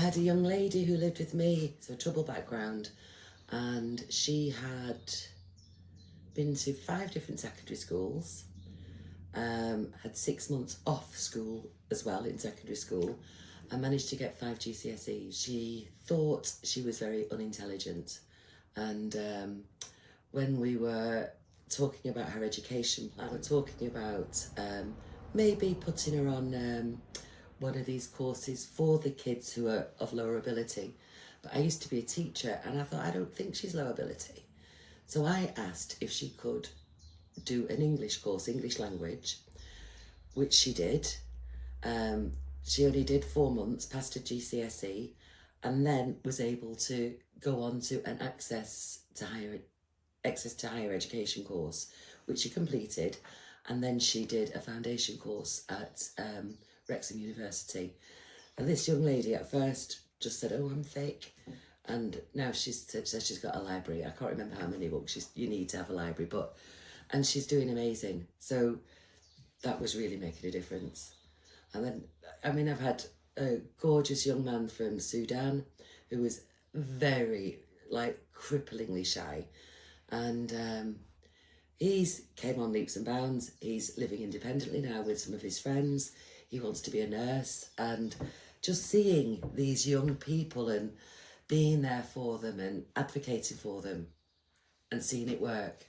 had a young lady who lived with me, so a trouble background, and she had been to 5 different secondary schools, had 6 months off school as well in secondary school, and managed to get 5 GCSEs. She thought she was very unintelligent, and when we were talking about her education plan, we were talking about maybe putting her on one of these courses for the kids who are of lower ability. But I used to be a teacher, and I thought, I don't think she's low ability. So I asked if she could do an English course, English language, which she did. She only did 4 months, passed her GCSE, and then was able to go on to an access to higher education course, which she completed. And then she did a foundation course at Wrexham University. And this young lady at first just said, oh, I'm thick. And now she's said she's got a library. I can't remember how many books you need to have a library, and she's doing amazing. So that was really making a difference. And then, I mean, I've had a gorgeous young man from Sudan who was very, cripplingly shy. And he's came on leaps and bounds. He's living independently now with some of his friends. He wants to be a nurse. And just seeing these young people and being there for them and advocating for them and seeing it work,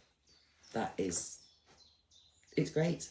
it's great.